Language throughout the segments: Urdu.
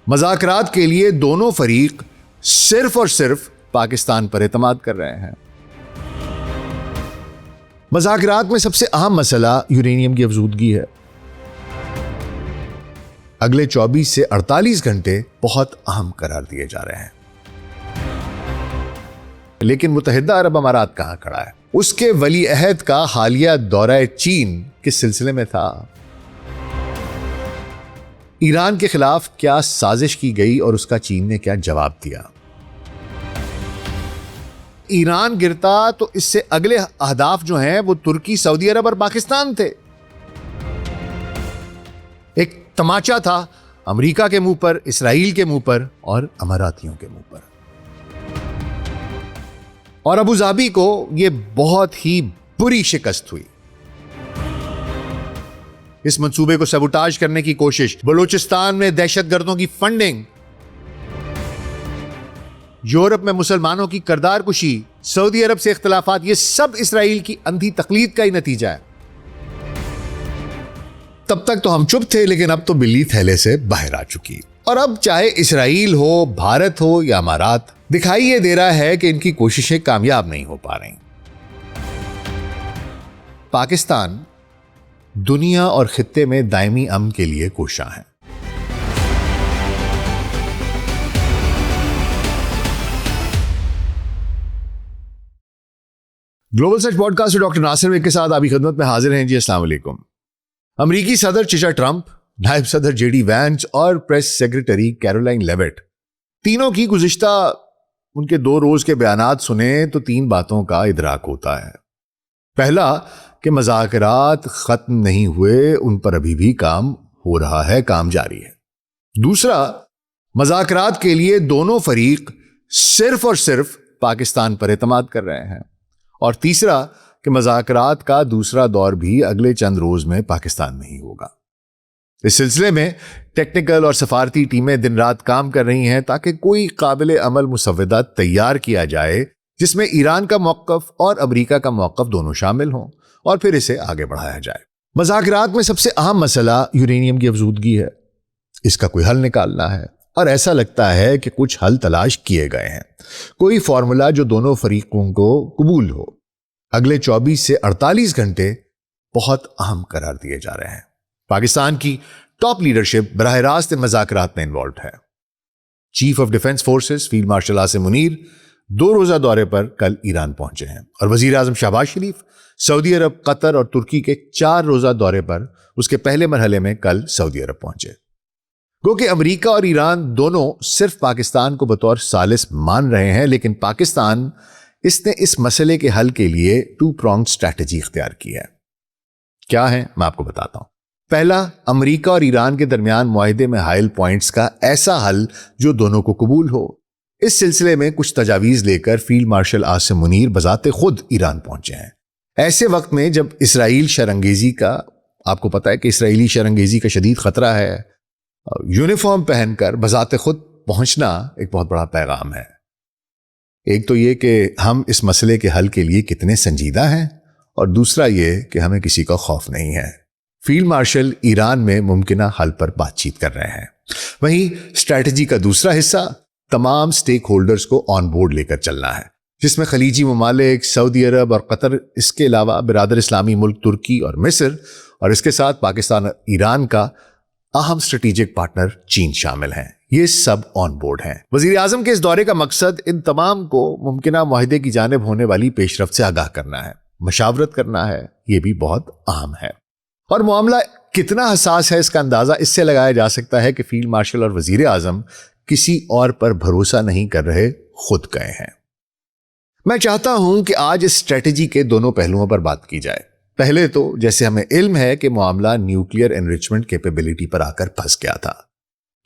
مذاکرات کے لیے دونوں فریق صرف اور صرف پاکستان پر اعتماد کر رہے ہیں۔ مذاکرات میں سب سے اہم مسئلہ یورینیم کی افزودگی ہے۔ اگلے 24 سے 48 گھنٹے بہت اہم قرار دیے جا رہے ہیں، لیکن متحدہ عرب امارات کہاں کھڑا ہے؟ اس کے ولی عہد کا حالیہ دورہ چین کس سلسلے میں تھا؟ ایران کے خلاف کیا سازش کی گئی اور اس کا چین نے کیا جواب دیا؟ ایران گرتا تو اس سے اگلے اہداف جو ہیں وہ ترکی، سعودی عرب اور پاکستان تھے۔ ایک تماچا تھا امریکہ کے منہ پر، اسرائیل کے منہ پر اور اماراتیوں کے منہ پر، اور ابو ظبی کو یہ بہت ہی بری شکست ہوئی۔ اس منصوبے کو سبوٹاژ کرنے کی کوشش، بلوچستان میں دہشت گردوں کی فنڈنگ، یورپ میں مسلمانوں کی کردار کشی، سعودی عرب سے اختلافات، یہ سب اسرائیل کی اندھی تقلید کا ہی نتیجہ ہے۔ تب تک تو ہم چپ تھے، لیکن اب تو بلی تھیلے سے باہر آ چکی، اور اب چاہے اسرائیل ہو، بھارت ہو یا امارات، دکھائی یہ دے رہا ہے کہ ان کی کوششیں کامیاب نہیں ہو پا رہی۔ پاکستان دنیا اور خطے میں دائمی امن کے لیے کوشاں ہے۔ گلوبل سچ پوڈ کاسٹ ڈاکٹر ناصر کے ساتھ آپ کی خدمت میں حاضر ہیں جی۔ السلام علیکم۔ امریکی صدر چچا ٹرمپ، نائب صدر جے ڈی وینس اور پریس سیکرٹری کیرولائن لیوٹ، تینوں کی گزشتہ ان کے 2 روز کے بیانات سنیں تو 3 باتوں کا ادراک ہوتا ہے۔ پہلا کہ مذاکرات ختم نہیں ہوئے، ان پر ابھی بھی کام ہو رہا ہے، کام جاری ہے۔ دوسرا، مذاکرات کے لیے دونوں فریق صرف اور صرف پاکستان پر اعتماد کر رہے ہیں۔ اور تیسرا کہ مذاکرات کا دوسرا دور بھی اگلے چند روز میں پاکستان میں ہی ہوگا۔ اس سلسلے میں ٹیکنیکل اور سفارتی ٹیمیں دن رات کام کر رہی ہیں تاکہ کوئی قابل عمل مسودہ تیار کیا جائے جس میں ایران کا موقف اور امریکہ کا موقف دونوں شامل ہوں، اور پھر اسے آگے بڑھایا جائے۔ مذاکرات میں سب سے اہم مسئلہ یورینیم کی افزودگی ہے۔ اس کا کوئی حل نکالنا ہے، اور ایسا لگتا ہے کہ کچھ حل تلاش کیے گئے ہیں، کوئی فارمولا جو دونوں فریقوں کو قبول ہو۔ اگلے 24 سے 48 گھنٹے بہت اہم قرار دیے جا رہے ہیں۔ پاکستان کی ٹاپ لیڈرشپ براہ راست مذاکرات میں انوالوڈ ہے۔ Chief of defence forces field marshal Asim Munir 2 روزہ دورے پر کل ایران پہنچے ہیں، اور وزیر اعظم شہباز شریف سعودی عرب، قطر اور ترکی کے 4 روزہ دورے پر اس کے پہلے مرحلے میں کل سعودی عرب پہنچے۔ گو کہ امریکہ اور ایران دونوں صرف پاکستان کو بطور ثالث مان رہے ہیں، لیکن پاکستان نے اس مسئلے کے حل کے لیے 2 pronged اسٹریٹجی اختیار کی ہے۔ کیا ہے میں آپ کو بتاتا ہوں۔ پہلا، امریکہ اور ایران کے درمیان معاہدے میں حائل پوائنٹس کا ایسا حل جو دونوں کو قبول ہو۔ اس سلسلے میں کچھ تجاویز لے کر فیلڈ مارشل عاصم منیر بذات خود ایران پہنچے ہیں، ایسے وقت میں جب اسرائیل شرانگیزی کا، آپ کو پتا ہے کہ اسرائیلی شرانگیزی کا شدید خطرہ ہے۔ یونیفارم پہن کر بذات خود پہنچنا ایک بہت بڑا پیغام ہے۔ ایک تو یہ کہ ہم اس مسئلے کے حل کے لیے کتنے سنجیدہ ہیں، اور دوسرا یہ کہ ہمیں کسی کا خوف نہیں ہے۔ فیلڈ مارشل ایران میں ممکنہ حل پر بات چیت کر رہے ہیں۔ وہیں اسٹریٹجی کا دوسرا حصہ تمام سٹیک ہولڈرز کو آن بورڈ لے کر چلنا ہے، جس میں خلیجی ممالک، سعودی عرب اور قطر، اس کے علاوہ برادر اسلامی ملک ترکی اور مصر، اور اس کے ساتھ پاکستان اور ایران کا اہم اسٹریٹجک پارٹنر چین شامل ہیں۔ یہ سب آن بورڈ ہیں۔ وزیر اعظم کے اس دورے کا مقصد ان تمام کو ممکنہ معاہدے کی جانب ہونے والی پیش رفت سے آگاہ کرنا ہے، مشاورت کرنا ہے۔ یہ بھی بہت اہم ہے، اور معاملہ کتنا حساس ہے اس کا اندازہ اس سے لگایا جا سکتا ہے کہ فیلڈ مارشل اور وزیر اعظم کسی اور پر بھروسہ نہیں کر رہے، خود گئے ہیں۔ میں چاہتا ہوں کہ آج اس اسٹریٹجی کے دونوں پہلوؤں پر بات کی جائے۔ پہلے تو جیسے ہمیں علم ہے کہ معاملہ نیوکلیئر انریچمنٹ کیپیبلٹی پر آ کر پھنس گیا تھا،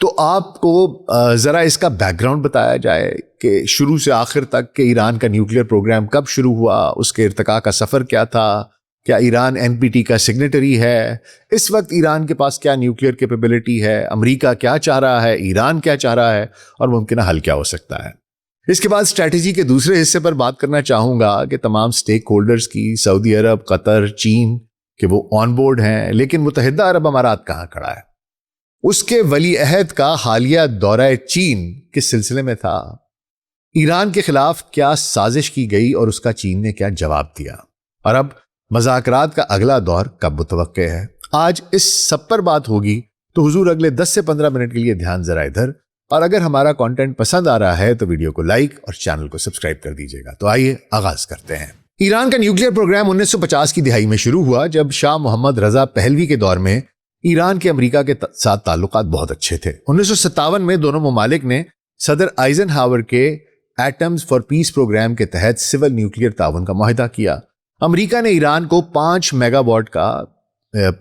تو آپ کو ذرا اس کا بیک گراؤنڈ بتایا جائے کہ شروع سے آخر تک کہ ایران کا نیوکلیئر پروگرام کب شروع ہوا، اس کے ارتقاء کا سفر کیا تھا، کیا ایران NPT کا سگنیٹری ہے، اس وقت ایران کے پاس کیا نیوکلیئر کیپیبلٹی ہے، امریکہ کیا چاہ رہا ہے، ایران کیا چاہ رہا ہے، اور ممکنہ حل کیا ہو سکتا ہے۔ اس کے بعد اسٹریٹجی کے دوسرے حصے پر بات کرنا چاہوں گا کہ تمام سٹیک ہولڈرز کی، سعودی عرب، قطر، چین، کہ وہ آن بورڈ ہیں، لیکن متحدہ عرب امارات کہاں کھڑا ہے؟ اس کے ولی عہد کا حالیہ دورہ چین کس سلسلے میں تھا؟ ایران کے خلاف کیا سازش کی گئی اور اس کا چین نے کیا جواب دیا؟ اور اب مذاکرات کا اگلا دور کب متوقع ہے؟ آج اس سب پر بات ہوگی، تو حضور اگلے 10 سے 15 منٹ کے لیے دھیان ذرا ادھر، اور اگر ہمارا کانٹینٹ پسند آ رہا ہے تو ویڈیو کو لائک اور چینل کو سبسکرائب کر دیجیے گا۔ تو آئیے آغاز کرتے ہیں۔ ایران کا نیوکلیئر پروگرام 1950 کی دہائی میں شروع ہوا، جب شاہ محمد رضا پہلوی کے دور میں ایران کے امریکہ کے ساتھ تعلقات بہت اچھے تھے۔ 1957 میں دونوں ممالک نے صدر آئزن ہاور کے ایٹمز فار پیس پروگرام کے تحت سول نیوکلیئر تعاون کا معاہدہ کیا۔ امریکہ نے ایران کو 5 میگا واٹ کا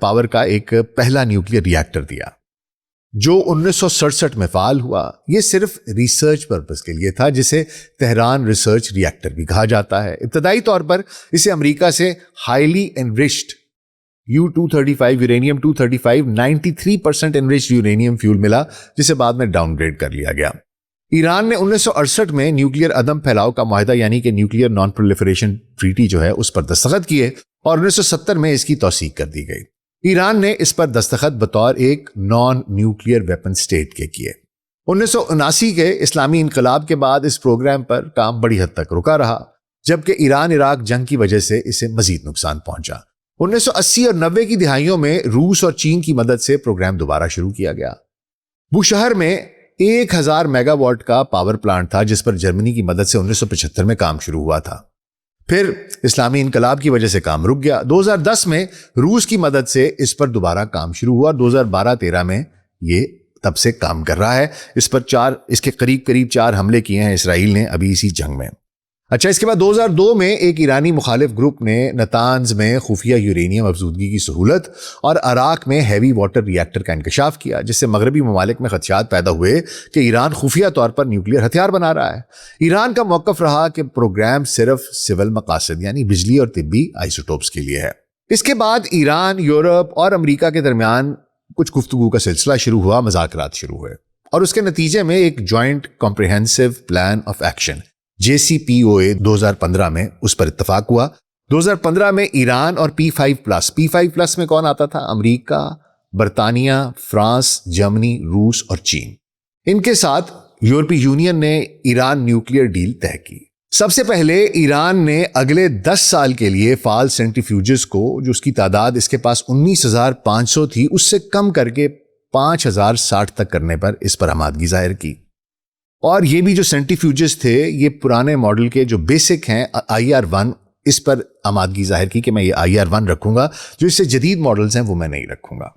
پاور کا ایک پہلا نیوکلیئر ری ایکٹر دیا، جو 1967 میں فعال ہوا۔ یہ صرف ریسرچ پرپس کے لیے تھا، جسے تہران ریسرچ ری ایکٹر بھی کہا جاتا ہے۔ ابتدائی طور پر اسے امریکہ سے highly enriched U-235 uranium 235 93% enriched uranium fuel ملا، جسے بعد میں ڈاؤن گریڈ کر لیا گیا۔ ایران نے 1968 میں نیوکلیئر عدم پھیلاؤ کا معاہدہ یعنی کہ نیوکلیئر نان پرولیفریشن ٹریٹی جو ہے اس پر دستخط کیے، اور 1970 میں اس کی توثیق کر دی گئی۔ ایران نے اس پر دستخط بطور ایک نان نیوکلیئر ویپن سٹیٹ کے کیے۔ 1979 کے اسلامی انقلاب کے بعد اس پروگرام پر کام بڑی حد تک رکا رہا، جبکہ ایران عراق جنگ کی وجہ سے اسے مزید نقصان پہنچا۔ 1980 اور 90 کی دہائیوں میں روس اور چین کی مدد سے پروگرام دوبارہ شروع کیا گیا۔ بوشہر میں 1000 میگا واٹ کا پاور پلانٹ تھا، جس پر جرمنی کی مدد سے 1975 میں کام شروع ہوا تھا۔ پھر اسلامی انقلاب کی وجہ سے کام رک گیا۔ 2010 میں روس کی مدد سے اس پر دوبارہ کام شروع ہوا، اور 2012-13 میں یہ تب سے کام کر رہا ہے۔ اس کے قریب 4 حملے کیے ہیں اسرائیل نے ابھی اسی جنگ میں۔ اچھا، اس کے بعد 2002 میں ایک ایرانی مخالف گروپ نے نتانز میں خفیہ یورینیم افزودگی کی سہولت اور عراق میں ہیوی واٹر ری ایکٹر کا انکشاف کیا، جس سے مغربی ممالک میں خدشات پیدا ہوئے کہ ایران خفیہ طور پر نیوکلیئر ہتھیار بنا رہا ہے۔ ایران کا موقف رہا کہ پروگرام صرف سول مقاصد یعنی بجلی اور طبی آئسوٹوپس کے لیے ہے۔ اس کے بعد ایران، یورپ اور امریکہ کے درمیان کچھ گفتگو کا سلسلہ شروع ہوا، مذاکرات شروع ہوئے، اور اس کے نتیجے میں ایک joint comprehensive plan of action JCPOA 2015 میں اس پر اتفاق ہوا۔ 2015 میں ایران اور P5+ میں کون آتا تھا؟ امریکہ، برطانیہ، فرانس، جرمنی، روس اور چین۔ ان کے ساتھ یورپی یونین نے ایران نیوکلیئر ڈیل طے کی۔ سب سے پہلے ایران نے اگلے 10 سال کے لیے فعال سینٹریفیوجز کو، جو اس کی تعداد اس کے پاس 19,500 تھی، اس سے کم کر کے 5,060 تک کرنے پر اس پر آمادگی ظاہر کی۔ اور یہ بھی جو سینٹریفیوجز تھے، یہ پرانے ماڈل کے جو بیسک ہیں IR-1، اس پر آمادگی ظاہر کی کہ میں یہ IR-1 رکھوں گا، جو اس سے جدید ماڈلز ہیں وہ میں نہیں رکھوں گا۔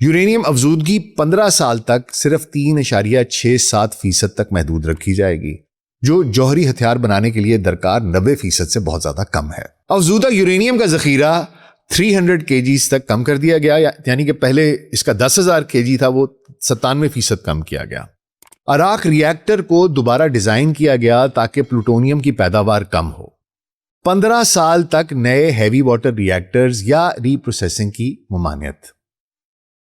یورینیم افزودگی 15 سال تک صرف 3.67% تک محدود رکھی جائے گی، جو جوہری ہتھیار بنانے کے لیے درکار 90% سے بہت زیادہ کم ہے۔ افزودہ یورینیم کا ذخیرہ 300 kg تک کم کر دیا گیا، یعنی کہ پہلے اس کا 10,000 kg تھا، وہ 97% کم کیا گیا۔ عراق ری ایکٹر کو دوبارہ ڈیزائن کیا گیا تاکہ پلوٹونیم کی پیداوار کم ہو۔ 15 سال تک نئے ہیوی واٹر ری ایکٹرز یا ری پروسیسنگ کی ممانعت۔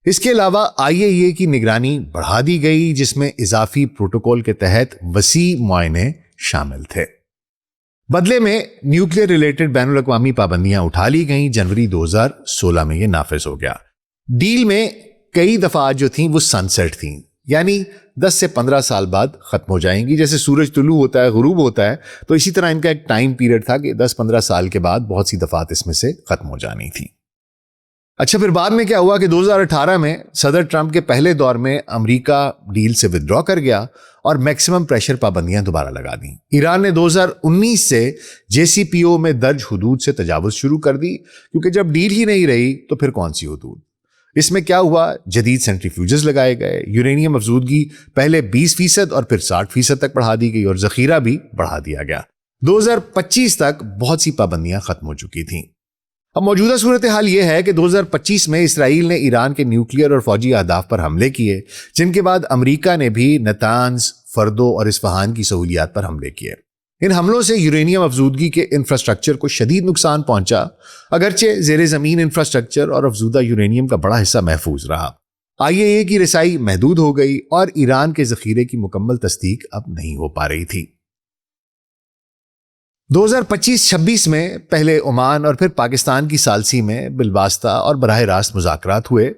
اس کے علاوہ IAEA کی نگرانی بڑھا دی گئی، جس میں اضافی پروٹوکول کے تحت وسیع معائنے شامل تھے۔ بدلے میں نیوکلیئر ریلیٹڈ بین الاقوامی پابندیاں اٹھا لی گئیں۔ جنوری 2016 میں یہ نافذ ہو گیا۔ ڈیل میں کئی دفعات جو تھیں وہ سن سیٹ تھیں، یعنی 10 سے 15 سال بعد ختم ہو جائیں گی۔ جیسے سورج طلوع ہوتا ہے، غروب ہوتا ہے، تو اسی طرح ان کا ایک ٹائم پیریڈ تھا کہ 10-15 سال کے بعد بہت سی دفعات اس میں سے ختم ہو جانی تھی۔ اچھا، پھر بعد میں کیا ہوا کہ 2018 میں صدر ٹرمپ کے پہلے دور میں امریکہ ڈیل سے ودرا کر گیا اور میکسیمم پریشر پابندیاں دوبارہ لگا دیں۔ ایران نے 2019 سے JCPOA میں درج حدود سے تجاوز شروع کر دی، کیونکہ جب ڈیل ہی نہیں رہی تو پھر کون سی حدود؟ اس میں کیا ہوا؟ جدید سینٹریفیوجز لگائے گئے، یورینیم افزودگی پہلے 20% اور پھر 60% تک بڑھا دی گئی، اور ذخیرہ بھی بڑھا دیا گیا۔ 2025 تک بہت سی پابندیاں ختم ہو چکی تھیں۔ اب موجودہ صورتحال یہ ہے کہ 2025 میں اسرائیل نے ایران کے نیوکلیئر اور فوجی اہداف پر حملے کیے، جن کے بعد امریکہ نے بھی نتانز، فردو اور اصفہان کی سہولیات پر حملے کیے۔ ان حملوں سے یورینیم افزودگی کے انفراسٹرکچر کو شدید نقصان پہنچا، اگرچہ زیر زمین انفراسٹرکچر اور افزودہ یورینیم کا بڑا حصہ محفوظ رہا۔ IAEA کی رسائی محدود ہو گئی اور ایران کے ذخیرے کی مکمل تصدیق اب نہیں ہو پا رہی تھی۔ 2025-26 میں پہلے عمان اور پھر پاکستان کی ثالثی میں بالواسطہ اور براہ راست مذاکرات ہوئے،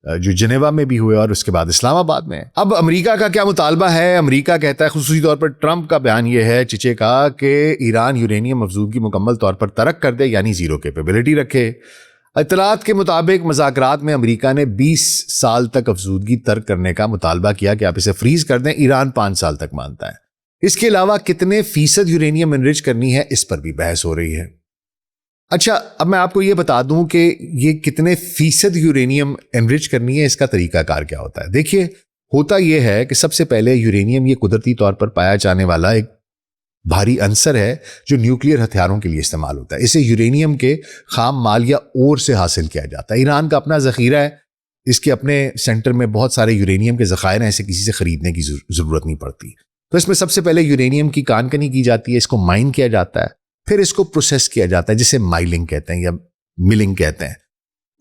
جو جنیوا میں بھی ہوئے اور اس کے بعد اسلام آباد میں. اب امریکہ کا کیا مطالبہ ہے؟ امریکہ کہتا ہے, خصوصی طور پر ٹرمپ کا بیان یہ ہے چچے کا, کہ ایران یورینیم افزودگی مکمل طور پر ترک کر دے, یعنی زیرو کیپیبلٹی رکھے. اطلاعات کے مطابق مذاکرات میں امریکہ نے 20 سال تک افزودگی ترک کرنے کا مطالبہ کیا کہ آپ اسے فریز کر دیں. ایران 5 سال تک مانتا ہے. اس کے علاوہ کتنے فیصد یورینیم انرچ کرنی ہے, اس پر بھی بحث ہو رہی ہے. اچھا, اب میں آپ کو یہ بتا دوں کہ یہ کتنے فیصد یورینیم انرچ کرنی ہے, اس کا طریقہ کار کیا ہوتا ہے. دیکھیے, ہوتا یہ ہے کہ سب سے پہلے یورینیم یہ قدرتی طور پر پایا جانے والا ایک بھاری عنصر ہے جو نیوکلیئر ہتھیاروں کے لیے استعمال ہوتا ہے. اسے یورینیم کے خام مال یا اور سے حاصل کیا جاتا ہے. ایران کا اپنا ذخیرہ ہے, اس کے اپنے سینٹر میں بہت سارے یورینیم کے ذخائر ہیں, اسے کسی سے خریدنے کی ضرورت نہیں پڑتی. تو اس میں سب سے پہلے یورینیم کی کان کنی کی جاتی ہے, اس کو مائن کیا جاتا ہے, پھر اس کو پروسیس کیا جاتا ہے جسے مائلنگ کہتے ہیں یا ملنگ کہتے ہیں.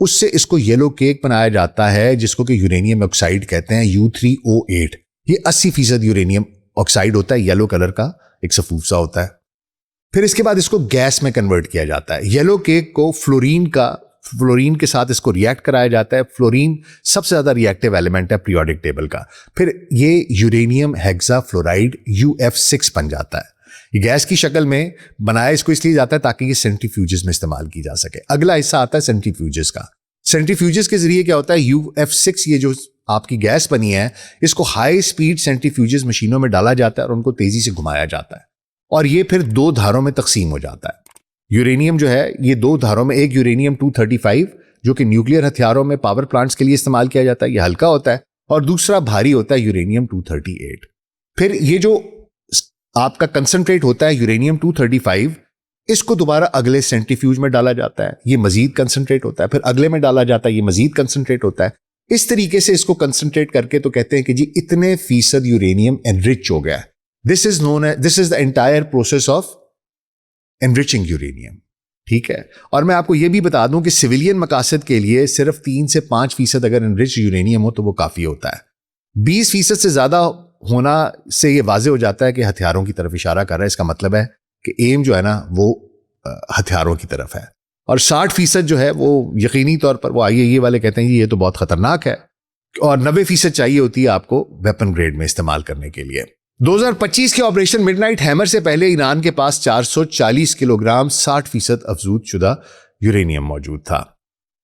اس سے اس کو یلو کیک بنایا جاتا ہے جس کو کہ یورینیم آکسائڈ کہتے ہیں, U3O8. یہ 80% یورینیم آکسائڈ ہوتا ہے, یلو کلر کا ایک سفوف سا ہوتا ہے. پھر اس کے بعد اس کو گیس میں کنورٹ کیا جاتا ہے. یلو کیک کو فلورین کے ساتھ اس کو ریئیکٹ کرایا جاتا ہے. فلورین سب سے زیادہ ریئیکٹیو ایلیمنٹ ہے پیریوڈک ٹیبل کا. پھر یہ یورینیم ہیگزا فلورائڈ UF6 بن جاتا ہے. یہ گیس کی شکل میں بنایا اس کو اس لیے جاتا ہے تاکہ یہ سینٹریفیوجز میں استعمال کی جا سکے. اگلا حصہ آتا ہے سینٹریفیوجز کا. سینٹریفیوجز کے ذریعے کیا ہوتا ہے, UF6 یہ جو آپ کی گیس بنی ہے اس کو ہائی سپیڈ سینٹریفیوجز مشینوں میں ڈالا جاتا ہے اور ان کو تیزی سے گھمایا جاتا ہے, اور یہ پھر 2 دھاروں میں تقسیم ہو جاتا ہے. یورینیم جو ہے یہ 2 دھاروں میں, ایک یورینیم 235 جو کہ نیوکلیئر ہتھیاروں میں پاور پلانٹس کے لیے استعمال کیا جاتا ہے, یہ ہلکا ہوتا ہے, اور دوسرا بھاری ہوتا ہے یورینیم 238. پھر یہ جو آپ کا کنسنٹریٹ ہوتا ہے یورینیم 235, اس کو دوبارہ اگلے سینٹریفیوج میں ڈالا جاتا ہے, یہ مزید کنسنٹریٹ ہوتا ہے, پھر اگلے میں ڈالا جاتا ہے, یہ مزید کنسنٹریٹ ہوتا ہے. اس طریقے سے اس کو کنسنٹریٹ کر کے تو کہتے ہیں کہ جی اتنے فیصد یورینیم انرچ ہو گیا. This is the entire process of enriching uranium. ٹھیک ہے, اور میں آپ کو یہ بھی بتا دوں کہ سویلین مقاصد کے لیے صرف 3 سے 5% اگر انرچ یورینیم ہو تو وہ کافی ہوتا ہے. 20% سے زیادہ ہونا سے یہ واضح ہو جاتا ہے کہ ہتھیاروں کی طرف اشارہ کر رہا ہے. اس کا مطلب ہے کہ ایم جو ہے نا وہ ہتھیاروں کی طرف ہے. اور 60% جو ہے وہ یقینی طور پر وہ IAEA والے کہتے ہیں یہ تو بہت خطرناک ہے, اور 90% چاہیے ہوتی ہے آپ کو ویپن گریڈ میں استعمال کرنے کے لیے. 2025 کے آپریشن مڈ نائٹ ہیمر سے پہلے ایران کے پاس 440 کلو گرام 60% افزود شدہ یورینیم موجود تھا.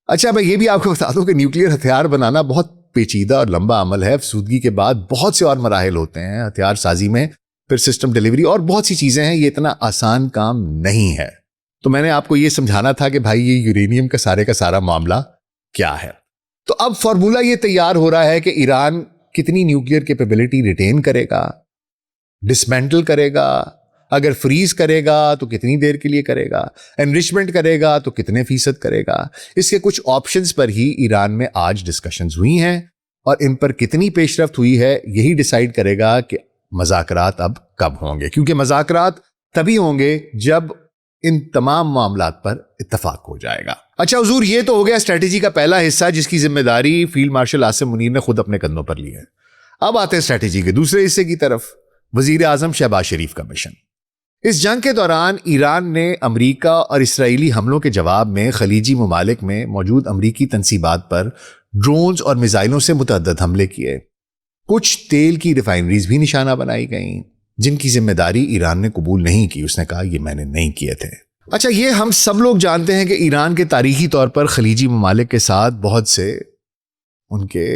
اچھا, میں یہ بھی آپ کو بتا دوں کہ نیوکلیئر ہتھیار بنانا بہت پیچیدہ اور لمبا عمل ہے. افزودگی کے بعد بہت سے اور مراحل ہوتے ہیں ہتھیار سازی میں, پھر سسٹم ڈیلیوری اور بہت سی چیزیں ہیں. یہ اتنا آسان کام نہیں ہے. تو میں نے آپ کو یہ سمجھانا تھا کہ بھائی یہ یورینیم کا سارا معاملہ کیا ہے. تو اب فارمولا یہ تیار ہو رہا ہے کہ ایران کتنی نیوکلیئر کیپیبلٹی ریٹین کرے گا, ڈسمینٹل کرے گا, اگر فریز کرے گا تو کتنی دیر کے لیے کرے گا, انریچمنٹ کرے گا تو کتنے فیصد کرے گا. اس کے کچھ آپشنز پر ہی ایران میں آج ڈسکشنز ہوئی ہیں, اور ان پر کتنی پیش رفت ہوئی ہے یہی ڈیسائیڈ کرے گا کہ مذاکرات اب کب ہوں گے. کیونکہ مذاکرات تبھی ہوں گے جب ان تمام معاملات پر اتفاق ہو جائے گا. اچھا حضور, یہ تو ہو گیا اسٹریٹجی کا پہلا حصہ جس کی ذمہ داری فیلڈ مارشل عاصم منیر نے خود اپنے کندھوں پر لی ہے. اب آتے ہیں اسٹریٹجی کے دوسرے حصے کی طرف, وزیر اعظم شہباز شریف کا مشن. اس جنگ کے دوران ایران نے امریکہ اور اسرائیلی حملوں کے جواب میں خلیجی ممالک میں موجود امریکی تنصیبات پر ڈرونز اور میزائلوں سے متعدد حملے کیے. کچھ تیل کی ریفائنریز بھی نشانہ بنائی گئیں جن کی ذمہ داری ایران نے قبول نہیں کی. اس نے کہا یہ میں نے نہیں کیے تھے. اچھا, یہ ہم سب لوگ جانتے ہیں کہ ایران کے تاریخی طور پر خلیجی ممالک کے ساتھ بہت سے ان کے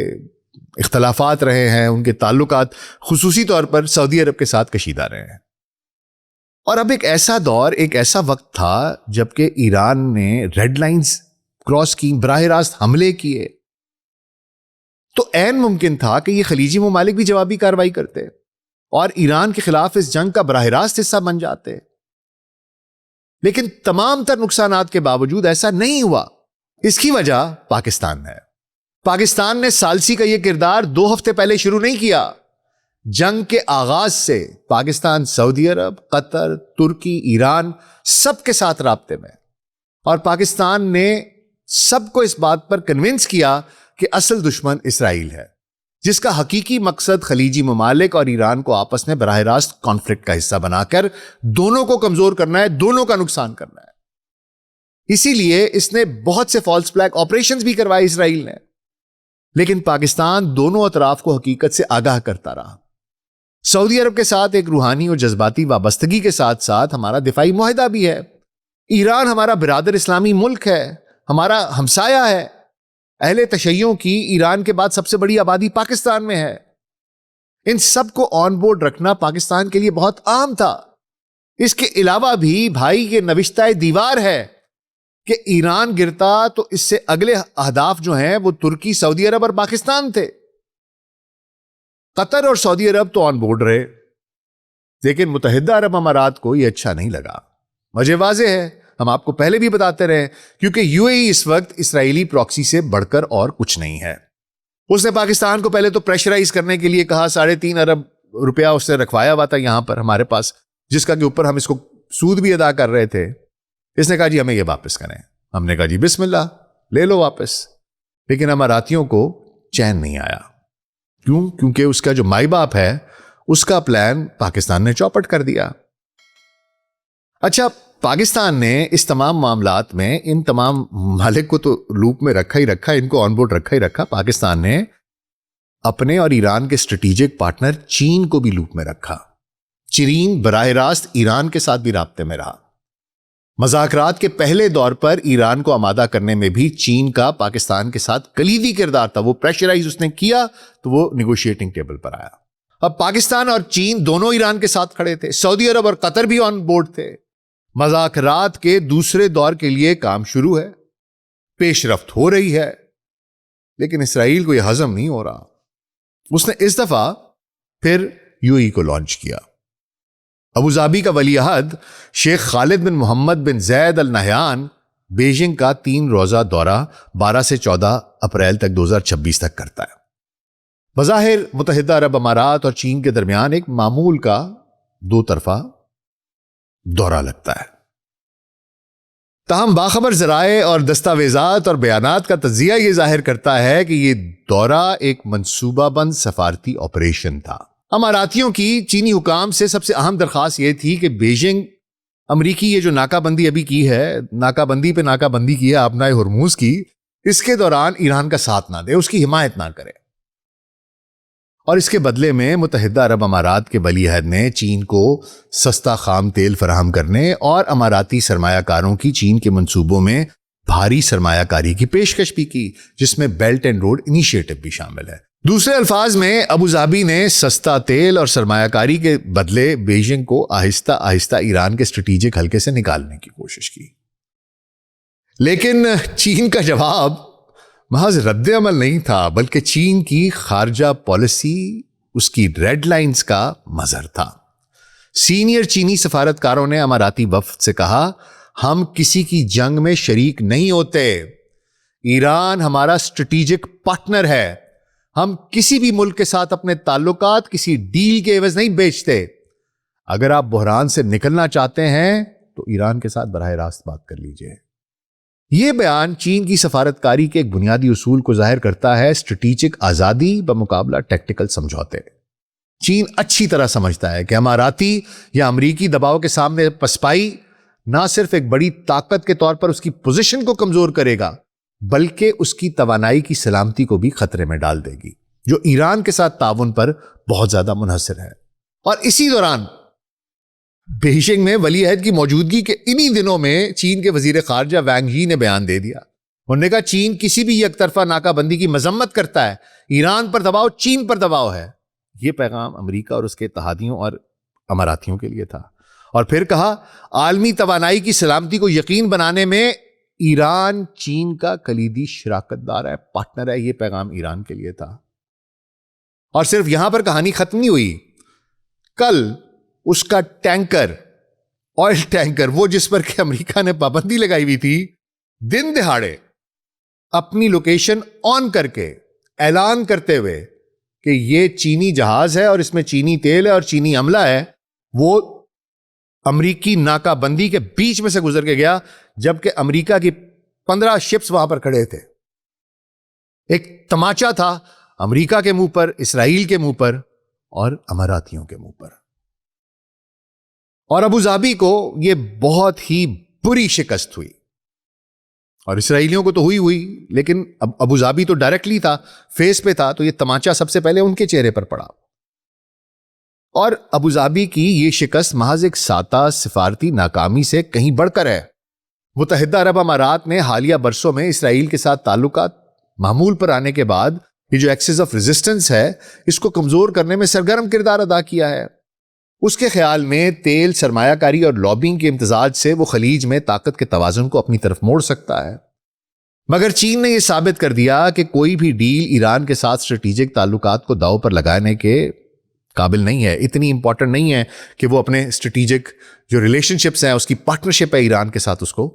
اختلافات رہے ہیں, ان کے تعلقات خصوصی طور پر سعودی عرب کے ساتھ کشیدہ رہے ہیں. اور اب ایک ایسا دور, ایک ایسا وقت تھا جبکہ ایران نے ریڈ لائنز کراس کی, براہ راست حملے کیے, تو عین ممکن تھا کہ یہ خلیجی ممالک بھی جوابی کارروائی کرتے اور ایران کے خلاف اس جنگ کا براہ راست حصہ بن جاتے. لیکن تمام تر نقصانات کے باوجود ایسا نہیں ہوا. اس کی وجہ پاکستان ہے. پاکستان نے ثالثی کا یہ کردار 2 ہفتے پہلے شروع نہیں کیا. جنگ کے آغاز سے پاکستان سعودی عرب, قطر, ترکی, ایران سب کے ساتھ رابطے میں, اور پاکستان نے سب کو اس بات پر کنونس کیا کہ اصل دشمن اسرائیل ہے, جس کا حقیقی مقصد خلیجی ممالک اور ایران کو آپس میں براہ راست کانفلکٹ کا حصہ بنا کر دونوں کو کمزور کرنا ہے, دونوں کا نقصان کرنا ہے. اسی لیے اس نے بہت سے فالس فلیگ آپریشنز بھی کروائے اسرائیل نے. لیکن پاکستان دونوں اطراف کو حقیقت سے آگاہ کرتا رہا. سعودی عرب کے ساتھ ایک روحانی اور جذباتی وابستگی کے ساتھ ساتھ ہمارا دفاعی معاہدہ بھی ہے. ایران ہمارا برادر اسلامی ملک ہے، ہمارا ہمسایہ ہے. اہل تشیعوں کی ایران کے بعد سب سے بڑی آبادی پاکستان میں ہے. ان سب کو آن بورڈ رکھنا پاکستان کے لیے بہت عام تھا. اس کے علاوہ بھی بھائی یہ نوشتہ دیوار ہے کہ ایران گرتا تو اس سے اگلے اہداف جو ہیں وہ ترکی، سعودی عرب اور پاکستان تھے. قطر اور سعودی عرب تو آن بورڈ رہے، لیکن متحدہ عرب امارات کو یہ اچھا نہیں لگا. وجہ واضح ہے، ہم آپ کو پہلے بھی بتاتے رہے، کیونکہ یو اے ای اس وقت اسرائیلی پراکسی سے بڑھ کر اور کچھ نہیں ہے. اس نے پاکستان کو پہلے تو پریشرائز کرنے کے لیے کہا، 3.5 ارب روپیہ اس نے رکھوایا ہوا تھا یہاں پر ہمارے پاس، جس کا کہ اوپر ہم اس کو سود بھی ادا کر رہے تھے. اس نے کہا جی ہمیں یہ واپس کریں. ہم نے کہا جی بسم اللہ لے لو واپس. لیکن اماراتیوں کو چین نہیں آیا. کیوں؟ کیونکہ اس کا جو مائی باپ ہے اس کا پلان پاکستان نے چوپٹ کر دیا. اچھا، پاکستان نے اس تمام معاملات میں ان تمام ممالک کو تو لوپ میں رکھا ہی رکھا، ان کو آن بورڈ رکھا ہی رکھا. پاکستان نے اپنے اور ایران کے اسٹریٹجک پارٹنر چین کو بھی لوپ میں رکھا. چین براہ راست ایران کے ساتھ بھی رابطے میں رہا. مذاکرات کے پہلے دور پر ایران کو آمادہ کرنے میں بھی چین کا پاکستان کے ساتھ کلیدی کردار تھا. وہ پریشرائز اس نے کیا تو وہ نیگوشیٹنگ ٹیبل پر آیا. اب پاکستان اور چین دونوں ایران کے ساتھ کھڑے تھے. سعودی عرب اور قطر بھی آن بورڈ تھے. مذاکرات کے دوسرے دور کے لیے کام شروع ہے، پیش رفت ہو رہی ہے، لیکن اسرائیل کو یہ ہضم نہیں ہو رہا. اس نے اس دفعہ پھر یو ای کو لانچ کیا. ابوظہبی کا ولی عہد شیخ خالد بن محمد بن زید ال نہیان بیجنگ کا 3 روزہ دورہ 12 سے 14 اپریل تک 2026 تک کرتا ہے. بظاہر متحدہ عرب امارات اور چین کے درمیان ایک معمول کا 2 طرفہ دورہ لگتا ہے. تاہم باخبر ذرائع اور دستاویزات اور بیانات کا تجزیہ یہ ظاہر کرتا ہے کہ یہ دورہ ایک منصوبہ بند سفارتی آپریشن تھا. اماراتیوں کی چینی حکام سے سب سے اہم درخواست یہ تھی کہ بیجنگ امریکی یہ جو ناکہ بندی ابھی کی ہے، ناکہ بندی پہ ناکہ بندی کی ہے آبنائے ہرموز کی، اس کے دوران ایران کا ساتھ نہ دے، اس کی حمایت نہ کرے. اور اس کے بدلے میں متحدہ عرب امارات کے ولی عہد نے چین کو سستا خام تیل فراہم کرنے اور اماراتی سرمایہ کاروں کی چین کے منصوبوں میں بھاری سرمایہ کاری کی پیشکش بھی کی، جس میں بیلٹ اینڈ روڈ انیشیٹو بھی شامل ہے. دوسرے الفاظ میں ابوظہبی نے سستا تیل اور سرمایہ کاری کے بدلے بیجنگ کو آہستہ آہستہ ایران کے اسٹریٹجک حلقے سے نکالنے کی کوشش کی. لیکن چین کا جواب محض رد عمل نہیں تھا، بلکہ چین کی خارجہ پالیسی اس کی ریڈ لائنز کا مظہر تھا. سینئر چینی سفارتکاروں نے اماراتی وفد سے کہا، ہم کسی کی جنگ میں شریک نہیں ہوتے. ایران ہمارا اسٹریٹجک پارٹنر ہے. ہم کسی بھی ملک کے ساتھ اپنے تعلقات کسی ڈیل کے عوض نہیں بیچتے. اگر آپ بحران سے نکلنا چاہتے ہیں تو ایران کے ساتھ براہ راست بات کر لیجئے. یہ بیان چین کی سفارتکاری کے ایک بنیادی اصول کو ظاہر کرتا ہے، اسٹریٹجک آزادی بمقابلہ ٹیکٹیکل سمجھوتے. چین اچھی طرح سمجھتا ہے کہ اماراتی یا امریکی دباؤ کے سامنے پسپائی نہ صرف ایک بڑی طاقت کے طور پر اس کی پوزیشن کو کمزور کرے گا، بلکہ اس کی توانائی کی سلامتی کو بھی خطرے میں ڈال دے گی، جو ایران کے ساتھ تعاون پر بہت زیادہ منحصر ہے. اور اسی دوران بیجنگ میں ولی عہد کی موجودگی کے انہی دنوں میں چین کے وزیر خارجہ وانگ یی نے بیان دے دیا. انہوں نے کہا چین کسی بھی یک طرفہ ناکہ بندی کی مذمت کرتا ہے. ایران پر دباؤ چین پر دباؤ ہے. یہ پیغام امریکہ اور اس کے اتحادیوں اور اماراتیوں کے لیے تھا. اور پھر کہا عالمی توانائی کی سلامتی کو یقین بنانے میں ایران چین کا کلیدی شراکت دار ہے، پارٹنر ہے. یہ پیغام ایران کے لیے تھا. اور صرف یہاں پر کہانی ختم نہیں ہوئی. کل اس کا ٹینکر، آئل ٹینکر، وہ جس پر کہ امریکہ نے پابندی لگائی ہوئی تھی، دن دہاڑے اپنی لوکیشن آن کر کے اعلان کرتے ہوئے کہ یہ چینی جہاز ہے اور اس میں چینی تیل ہے اور چینی عملہ ہے، وہ امریکی ناکہ بندی کے بیچ میں سے گزر کے گیا، جبکہ امریکہ کی 15 شپس وہاں پر کھڑے تھے. ایک تماچا تھا امریکہ کے منہ پر، اسرائیل کے منہ پر اور اماراتیوں کے منہ پر. اور ابوظہبی کو یہ بہت ہی بری شکست ہوئی. اور اسرائیلیوں کو تو ہوئی لیکن اب ابوظہبی تو ڈائریکٹلی تھا، فیس پہ تھا، تو یہ تمانچہ سب سے پہلے ان کے چہرے پر پڑا. اور ابوظہبی کی یہ شکست محض ایک سادہ سفارتی ناکامی سے کہیں بڑھ کر ہے. متحدہ عرب امارات نے حالیہ برسوں میں اسرائیل کے ساتھ تعلقات معمول پر آنے کے بعد یہ جو ایکسس آف ریزسٹنس ہے اس کو کمزور کرنے میں سرگرم کردار ادا کیا ہے. اس کے خیال میں تیل، سرمایہ کاری اور لابنگ کے امتزاج سے وہ خلیج میں طاقت کے توازن کو اپنی طرف موڑ سکتا ہے. مگر چین نے یہ ثابت کر دیا کہ کوئی بھی ڈیل ایران کے ساتھ اسٹریٹجک تعلقات کو داؤ پر لگانے کے قابل نہیں ہے، اتنی امپورٹنٹ نہیں ہے کہ وہ اپنے اسٹریٹجک جو ریلیشن شپس ہیں، اس کی پارٹنرشپ ہے ایران کے ساتھ، اس کو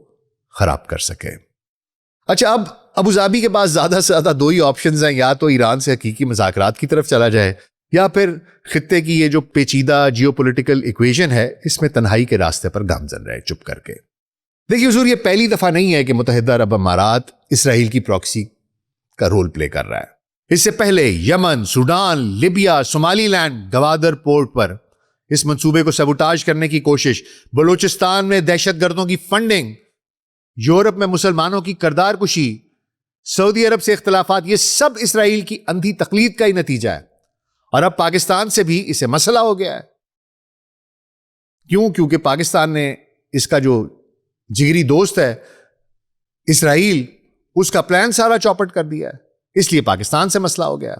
خراب کر سکے. اچھا، اب ابوظہبی کے پاس زیادہ سے زیادہ دو ہی آپشنز ہیں، یا تو ایران سے حقیقی مذاکرات کی طرف چلا جائے یا پھر خطے کی یہ جو پیچیدہ جیو پولیٹیکل ایکویژن ہے اس میں تنہائی کے راستے پر گامزن رہے چپ کر کے. دیکھیے حضور، یہ پہلی دفعہ نہیں ہے کہ متحدہ عرب امارات اسرائیل کی پراکسی کا رول پلے کر رہا ہے. اس سے پہلے یمن، سوڈان، لیبیا، صومالی لینڈ، گوادر پورٹ پر اس منصوبے کو سیبوٹاژ کرنے کی کوشش، بلوچستان میں دہشت گردوں کی فنڈنگ، یورپ میں مسلمانوں کی کردار کشی، سعودی عرب سے اختلافات، یہ سب اسرائیل کی اندھی تقلید کا ہی نتیجہ ہے. اور اب پاکستان سے بھی اسے مسئلہ ہو گیا ہے. کیوں؟ کیونکہ پاکستان نے اس کا جو جگری دوست ہے اسرائیل، اس کا پلان سارا چوپٹ کر دیا ہے، اس لیے پاکستان سے مسئلہ ہو گیا.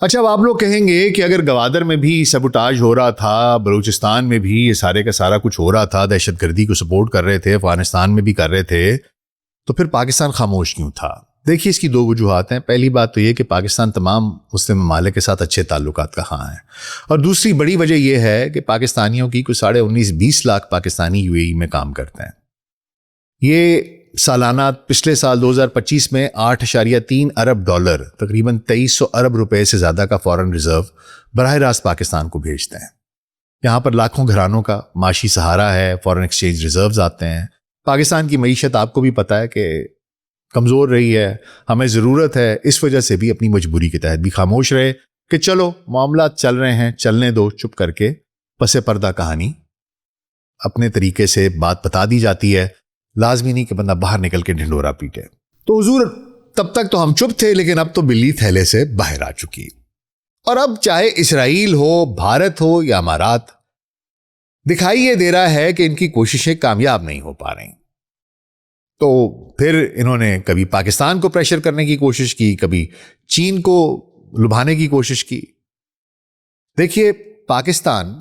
اچھا، اب آپ لوگ کہیں گے کہ اگر گوادر میں بھی سیبوٹاژ ہو رہا تھا، بلوچستان میں بھی یہ سارے کا سارا کچھ ہو رہا تھا، دہشت گردی کو سپورٹ کر رہے تھے، افغانستان میں بھی کر رہے تھے، تو پھر پاکستان خاموش کیوں تھا؟ دیکھیے، اس کی دو وجوہات ہیں. پہلی بات تو یہ کہ پاکستان تمام مسلم ممالک کے ساتھ اچھے تعلقات کا خواہاں ہے، اور دوسری بڑی وجہ یہ ہے کہ پاکستانیوں کی کچھ 19-20 لاکھ پاکستانی یو اے ای میں کام کرتے ہیں. یہ سالانہ پچھلے سال 2025 میں 8.3 ارب ڈالر، تقریباً 2300 ارب روپے سے زیادہ کا فارن ریزرو براہ راست پاکستان کو بھیجتے ہیں. یہاں پر لاکھوں گھرانوں کا معاشی سہارا ہے، فارن ایکسچینج ریزروز آتے ہیں. پاکستان کی معیشت آپ کو بھی پتہ ہے کہ کمزور رہی ہے، ہمیں ضرورت ہے اس وجہ سے بھی اپنی مجبوری کے تحت بھی خاموش رہے کہ چلو معاملات چل رہے ہیں، چلنے دو، چپ کر کے پس پردہ کہانی اپنے طریقے سے بات بتا دی جاتی ہے. لازمی نہیں کہ بندہ باہر نکل کے ڈھنڈورا پیٹے. تو حضور، تب تک تو ہم چپ تھے، لیکن اب تو بلی تھیلے سے باہر آ چکی. اور اب چاہے اسرائیل ہو، بھارت ہو یا امارات، دکھائی یہ دے رہا ہے کہ ان کی کوششیں کامیاب نہیں ہو پا رہی. تو پھر انہوں نے کبھی پاکستان کو پریشر کرنے کی کوشش کی، کبھی چین کو لبھانے کی کوشش کی. دیکھیے، پاکستان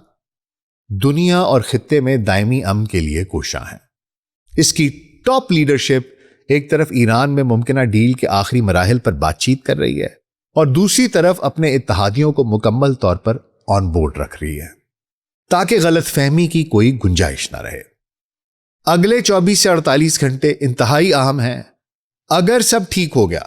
دنیا اور خطے میں دائمی امن کے لیے کوشاں ہے. اس کی ٹاپ لیڈرشپ ایک طرف ایران میں ممکنہ ڈیل کے آخری مراحل پر بات چیت کر رہی ہے، اور دوسری طرف اپنے اتحادیوں کو مکمل طور پر آن بورڈ رکھ رہی ہے تاکہ غلط فہمی کی کوئی گنجائش نہ رہے. اگلے 24 سے 48 گھنٹے انتہائی اہم ہیں. اگر سب ٹھیک ہو گیا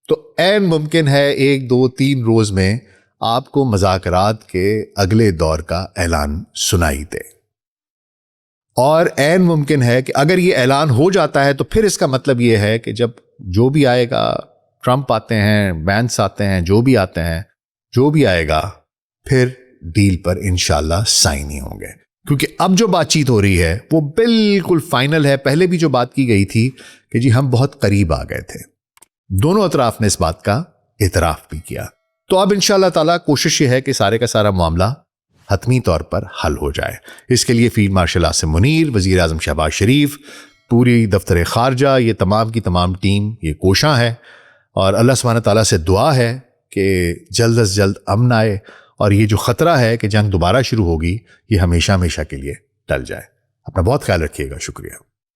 تو عین ممکن ہے 1، 2، 3 روز میں آپ کو مذاکرات کے اگلے دور کا اعلان سنائی دے. اور عین ممکن ہے کہ اگر یہ اعلان ہو جاتا ہے تو پھر اس کا مطلب یہ ہے کہ جب جو بھی آئے گا، ٹرمپ آتے ہیں، بینس آتے ہیں، جو بھی آتے ہیں، جو بھی آئے گا، پھر ڈیل پر انشاءاللہ سائن ہی ہوں گے. کیونکہ اب جو بات چیت ہو رہی ہے وہ بالکل فائنل ہے. پہلے بھی جو بات کی گئی تھی کہ جی ہم بہت قریب آ گئے تھے، دونوں اطراف نے اس بات کا اعتراف بھی کیا. تو اب انشاءاللہ تعالیٰ کوشش یہ ہے کہ سارے کا سارا معاملہ حتمی طور پر حل ہو جائے. اس کے لیے فیلڈ مارشل عاصم منیر، وزیر اعظم شہباز شریف، پوری دفتر خارجہ، یہ تمام کی تمام ٹیم یہ کوشاں ہے. اور اللہ سبحانہ تعالیٰ سے دعا ہے کہ جلد از جلد امن آئے اور یہ جو خطرہ ہے کہ جنگ دوبارہ شروع ہوگی یہ ہمیشہ ہمیشہ کے لیے ٹل جائے. اپنا بہت خیال رکھیے گا. شکریہ.